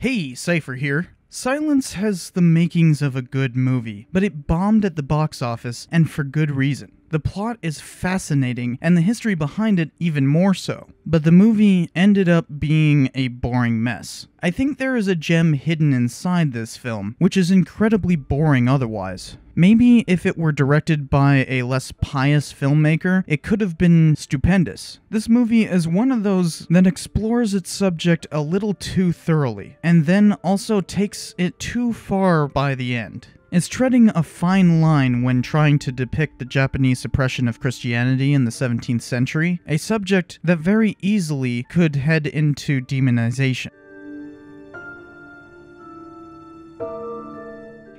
Hey, Cypher here. Silence has the makings of a good movie, but it bombed at the box office, and for good reason. The plot is fascinating, and the history behind it even more so, but the movie ended up being a boring mess. I think there is a gem hidden inside this film, which is incredibly boring otherwise. Maybe if it were directed by a less pious filmmaker, it could have been stupendous. This movie is one of those that explores its subject a little too thoroughly, and then also takes it too far by the end. It's treading a fine line when trying to depict the Japanese suppression of Christianity in the 17th century, a subject that very easily could head into demonization.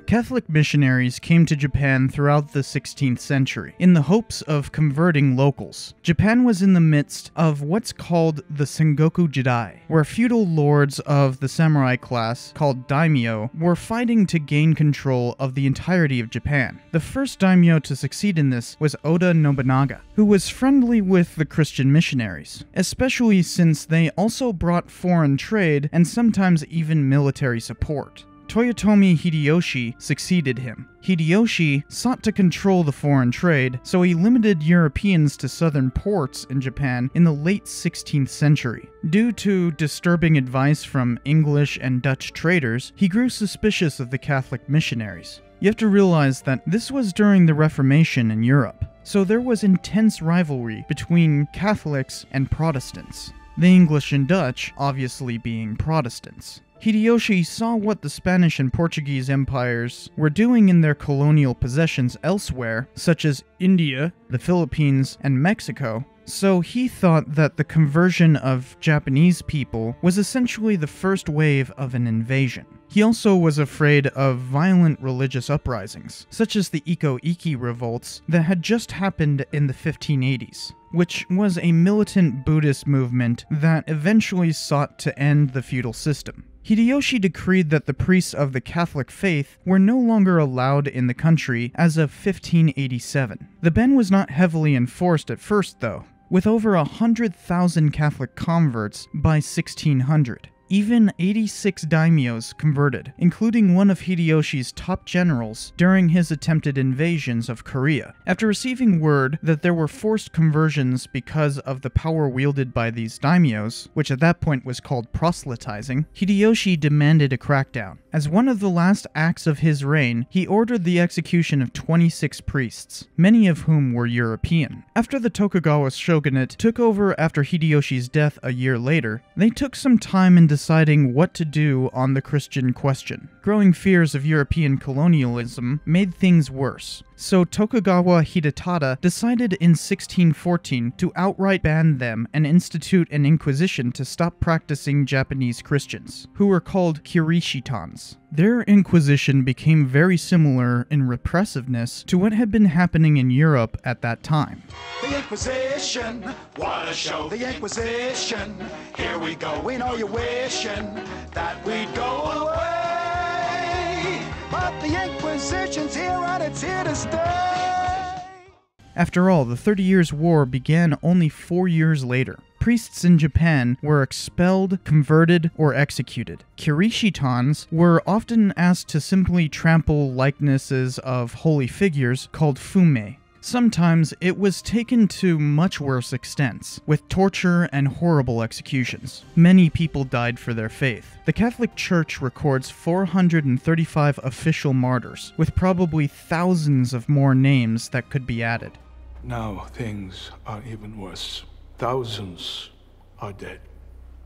Catholic missionaries came to Japan throughout the 16th century in the hopes of converting locals. Japan was in the midst of what's called the Sengoku Jidai, where feudal lords of the samurai class, called daimyo, were fighting to gain control of the entirety of Japan. The first daimyo to succeed in this was Oda Nobunaga, who was friendly with the Christian missionaries, especially since they also brought foreign trade and sometimes even military support. Toyotomi Hideyoshi succeeded him. Hideyoshi sought to control the foreign trade, so he limited Europeans to southern ports in Japan in the late 16th century. Due to disturbing advice from English and Dutch traders, he grew suspicious of the Catholic missionaries. You have to realize that this was during the Reformation in Europe, so there was intense rivalry between Catholics and Protestants. The English and Dutch obviously being Protestants. Hideyoshi saw what the Spanish and Portuguese empires were doing in their colonial possessions elsewhere, such as India, the Philippines, and Mexico, so he thought that the conversion of Japanese people was essentially the first wave of an invasion. He also was afraid of violent religious uprisings, such as the ikko-ikki revolts that had just happened in the 1580s, which was a militant Buddhist movement that eventually sought to end the feudal system. Hideyoshi decreed that the priests of the Catholic faith were no longer allowed in the country as of 1587. The ban was not heavily enforced at first, though, with over 100,000 Catholic converts by 1600. Even 86 daimyos converted, including one of Hideyoshi's top generals during his attempted invasions of Korea. After receiving word that there were forced conversions because of the power wielded by these daimyos, which at that point was called proselytizing, Hideyoshi demanded a crackdown. As one of the last acts of his reign, he ordered the execution of 26 priests, many of whom were European. After the Tokugawa shogunate took over after Hideyoshi's death a year later, they took some time in deciding what to do on the Christian question. Growing fears of European colonialism made things worse, so Tokugawa Hidetada decided in 1614 to outright ban them and institute an inquisition to stop practicing Japanese Christians, who were called kirishitans. Their inquisition became very similar in repressiveness to what had been happening in Europe at that time. The Inquisition, what a show, the Inquisition, here we go, we know you're wishing that we'd go away, but the Inquisition's here and it's here to stay. After all, the 30 Years' War began only 4 years later. Priests in Japan were expelled, converted, or executed. Kirishitans were often asked to simply trample likenesses of holy figures called fume. Sometimes it was taken to much worse extents, with torture and horrible executions. Many people died for their faith. The Catholic Church records 435 official martyrs, with probably thousands of more names that could be added. Now things are even worse. Thousands are dead.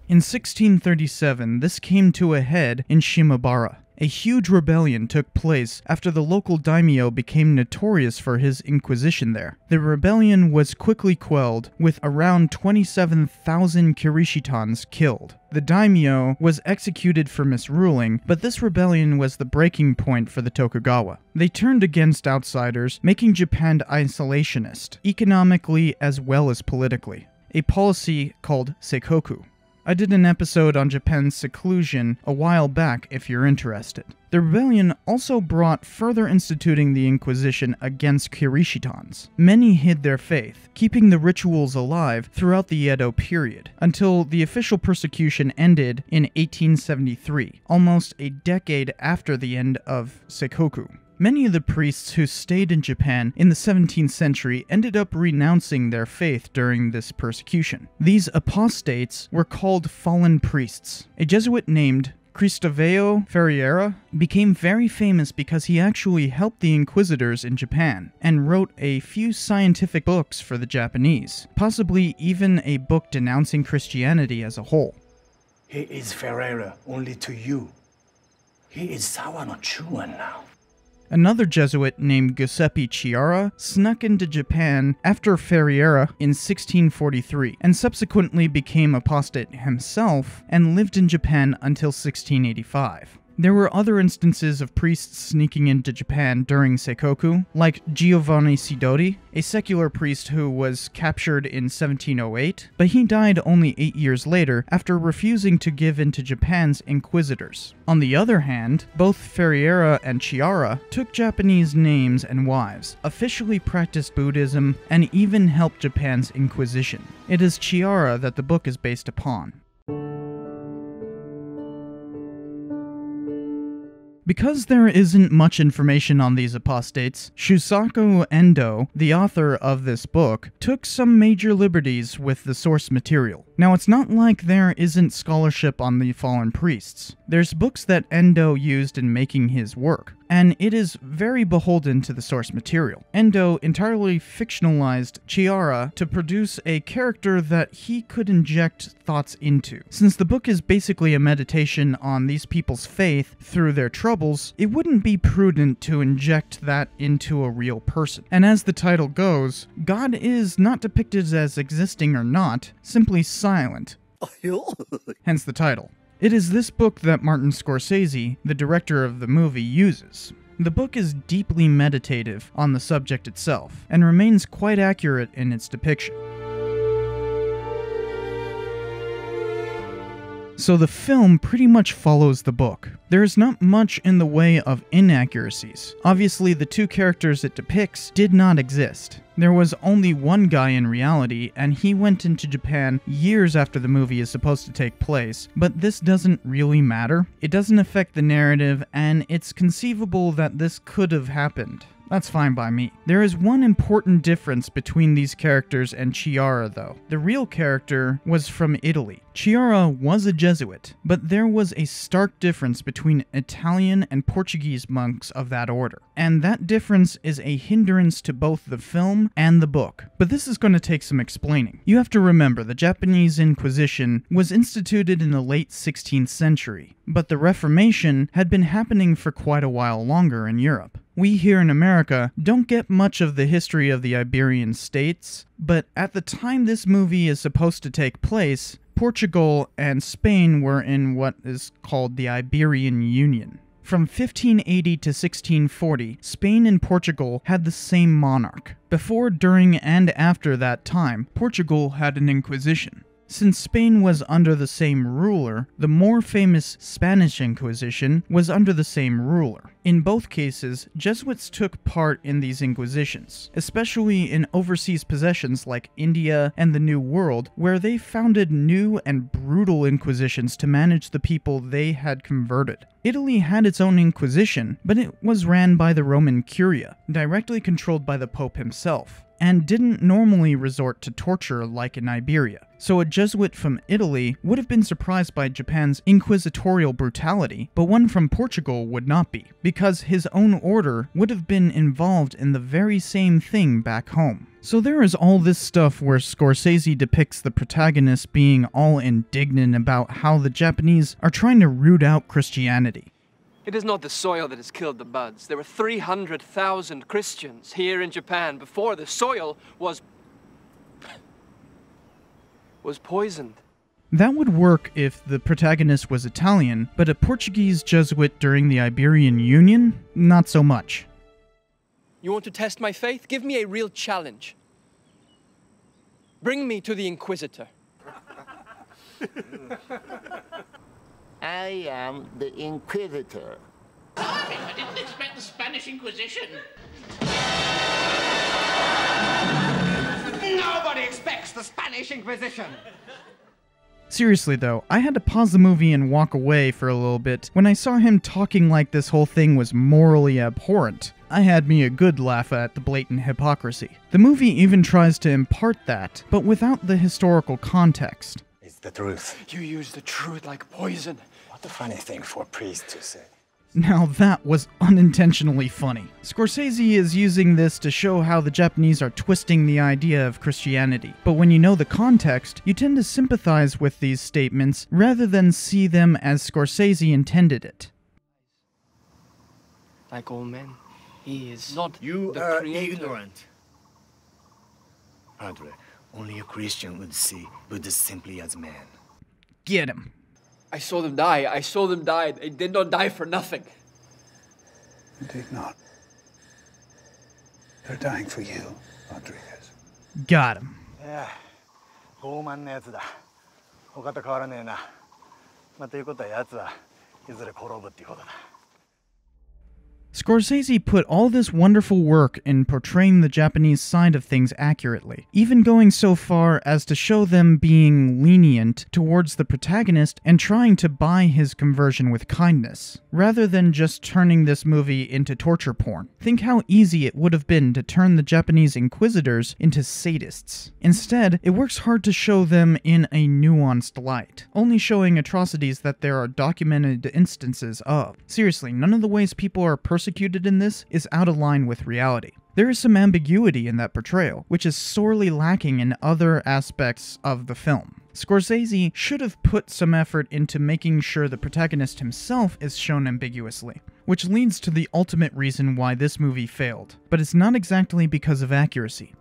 In 1637, this came to a head in Shimabara. A huge rebellion took place after the local daimyo became notorious for his inquisition there. The rebellion was quickly quelled, with around 27,000 kirishitans killed. The daimyo was executed for misruling, but this rebellion was the breaking point for the Tokugawa. They turned against outsiders, making Japan isolationist, economically as well as politically, a policy called seikoku. I did an episode on Japan's seclusion a while back if you're interested. The rebellion also brought further instituting the Inquisition against Kirishitans. Many hid their faith, keeping the rituals alive throughout the Edo period, until the official persecution ended in 1873, almost a decade after the end of Seikoku. Many of the priests who stayed in Japan in the 17th century ended up renouncing their faith during this persecution. These apostates were called fallen priests. A Jesuit named Cristoveo Ferreira became very famous because he actually helped the inquisitors in Japan and wrote a few scientific books for the Japanese, possibly even a book denouncing Christianity as a whole. He is Ferreira only to you. He is Sawa no Chuan now. Another Jesuit named Giuseppe Chiara snuck into Japan after Ferreira in 1643 and subsequently became apostate himself and lived in Japan until 1685. There were other instances of priests sneaking into Japan during Seikoku, like Giovanni Sidoti, a secular priest who was captured in 1708, but he died only 8 years later after refusing to give in to Japan's inquisitors. On the other hand, both Ferreira and Chiara took Japanese names and wives, officially practiced Buddhism, and even helped Japan's Inquisition. It is Chiara that the book is based upon. Because there isn't much information on these apostates, Shusaku Endo, the author of this book, took some major liberties with the source material. Now, it's not like there isn't scholarship on the fallen priests. There's books that Endo used in making his work, and it is very beholden to the source material. Endo entirely fictionalized Chiara to produce a character that he could inject thoughts into. Since the book is basically a meditation on these people's faith through their troubles, it wouldn't be prudent to inject that into a real person. And as the title goes, God is not depicted as existing or not, simply silent. Hence the title. It is this book that Martin Scorsese, the director of the movie, uses. The book is deeply meditative on the subject itself, and remains quite accurate in its depiction. So the film pretty much follows the book. There is not much in the way of inaccuracies. Obviously, the two characters it depicts did not exist. There was only one guy in reality, and he went into Japan years after the movie is supposed to take place, but this doesn't really matter. It doesn't affect the narrative, and it's conceivable that this could have happened. That's fine by me. There is one important difference between these characters and Chiara, though. The real character was from Italy. Chiara was a Jesuit, but there was a stark difference between Italian and Portuguese monks of that order. And that difference is a hindrance to both the film and the book. But this is going to take some explaining. You have to remember, the Japanese Inquisition was instituted in the late 16th century, but the Reformation had been happening for quite a while longer in Europe. We here in America don't get much of the history of the Iberian states, but at the time this movie is supposed to take place, Portugal and Spain were in what is called the Iberian Union. From 1580 to 1640, Spain and Portugal had the same monarch. Before, during, and after that time, Portugal had an Inquisition. Since Spain was under the same ruler, the more famous Spanish Inquisition was under the same ruler. In both cases, Jesuits took part in these inquisitions, especially in overseas possessions like India and the New World, where they founded new and brutal inquisitions to manage the people they had converted. Italy had its own inquisition, but it was ran by the Roman Curia, directly controlled by the Pope himself, and didn't normally resort to torture like in Iberia. So a Jesuit from Italy would have been surprised by Japan's inquisitorial brutality, but one from Portugal would not be, because his own order would have been involved in the very same thing back home. So there is all this stuff where Scorsese depicts the protagonist being all indignant about how the Japanese are trying to root out Christianity. It is not the soil that has killed the buds. There were 300,000 Christians here in Japan before the soil was poisoned. That would work if the protagonist was Italian, but a Portuguese Jesuit during the Iberian Union? Not so much. You want to test my faith? Give me a real challenge. Bring me to the Inquisitor. I am the Inquisitor. I didn't expect the Spanish Inquisition. Nobody expects the Spanish Inquisition. Seriously though, I had to pause the movie and walk away for a little bit when I saw him talking like this whole thing was morally abhorrent. I had me a good laugh at the blatant hypocrisy. The movie even tries to impart that, but without the historical context. It's the truth. You use the truth like poison. What a funny thing for a priest to say. Now that was unintentionally funny. Scorsese is using this to show how the Japanese are twisting the idea of Christianity, but when you know the context, you tend to sympathize with these statements rather than see them as Scorsese intended it. Like all men, he is not You the are creator. ignorant. Padre, only a Christian would see Buddhists simply as man. Get him. I saw them die. I saw them die. They did not die for nothing. Indeed not. They're dying for you, Rodriguez. Got him. 傲慢なやつだ。他と変わらねえな。まあ、ということは奴はいずれ転ぶっていうことだ。Scorsese put all this wonderful work in portraying the Japanese side of things accurately, even going so far as to show them being lenient towards the protagonist and trying to buy his conversion with kindness, rather than just turning this movie into torture porn. Think how easy it would have been to turn the Japanese inquisitors into sadists. Instead, it works hard to show them in a nuanced light, only showing atrocities that there are documented instances of. Seriously, none of the ways people are persecuted in this is out of line with reality. There is some ambiguity in that portrayal, which is sorely lacking in other aspects of the film. Scorsese should have put some effort into making sure the protagonist himself is shown ambiguously, which leads to the ultimate reason why this movie failed, but it's not exactly because of accuracy.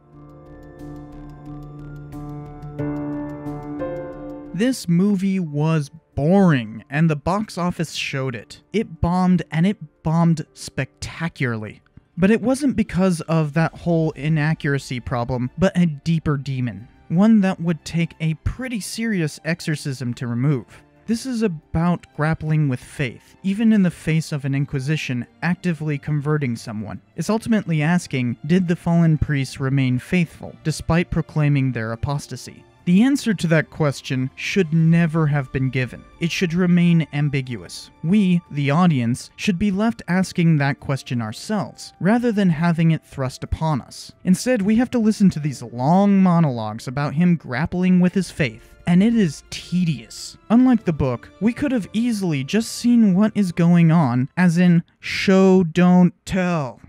This movie was boring, and the box office showed it. It bombed, and it bombed spectacularly. But it wasn't because of that whole inaccuracy problem, but a deeper demon. One that would take a pretty serious exorcism to remove. This is about grappling with faith, even in the face of an inquisition actively converting someone. It's ultimately asking, did the fallen priests remain faithful, despite proclaiming their apostasy? The answer to that question should never have been given. It should remain ambiguous. We, the audience, should be left asking that question ourselves, rather than having it thrust upon us. Instead, we have to listen to these long monologues about him grappling with his faith, and it is tedious. Unlike the book, we could have easily just seen what is going on, as in, show, don't tell.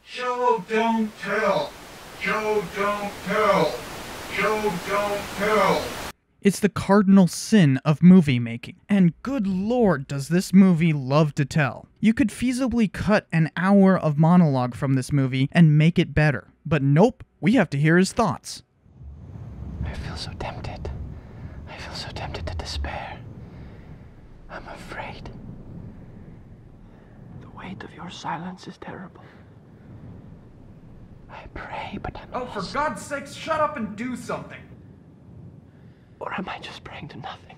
Show, don't tell. Show, don't tell. Show, don't tell. It's the cardinal sin of movie making, and good lord does this movie love to tell. You could feasibly cut an hour of monologue from this movie and make it better, but nope, we have to hear his thoughts. I feel so tempted. I feel so tempted to despair. I'm afraid. The weight of your silence is terrible. I pray, but I'm Oh, for God's sakes, shut up and do something. Or am I just praying to nothing?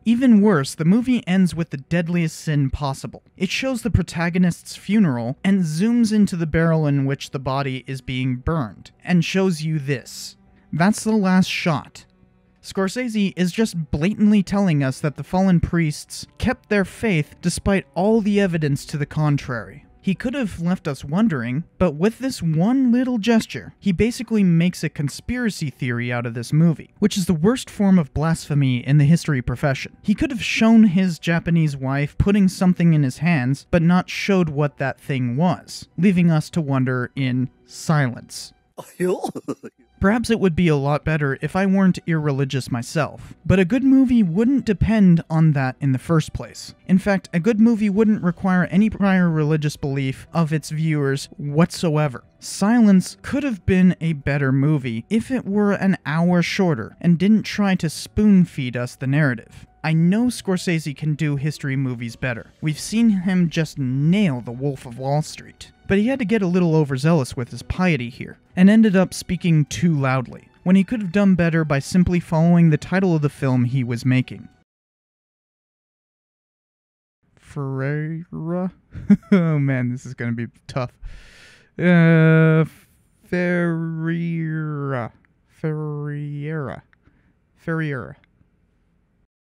Even worse, the movie ends with the deadliest sin possible. It shows the protagonist's funeral and zooms into the barrel in which the body is being burned, and shows you this. That's the last shot. Scorsese is just blatantly telling us that the fallen priests kept their faith despite all the evidence to the contrary. He could have left us wondering, but with this one little gesture, he basically makes a conspiracy theory out of this movie, which is the worst form of blasphemy in the history profession. He could have shown his Japanese wife putting something in his hands, but not showed what that thing was, leaving us to wonder in silence. Perhaps it would be a lot better if I weren't irreligious myself, but a good movie wouldn't depend on that in the first place. In fact, a good movie wouldn't require any prior religious belief of its viewers whatsoever. Silence could have been a better movie if it were an hour shorter and didn't try to spoon-feed us the narrative. I know Scorsese can do history movies better. We've seen him just nail The Wolf of Wall Street. But he had to get a little overzealous with his piety here, and ended up speaking too loudly. when he could have done better by simply following the title of the film he was making. Ferreira? Oh man, this is going to be tough. Ferreira.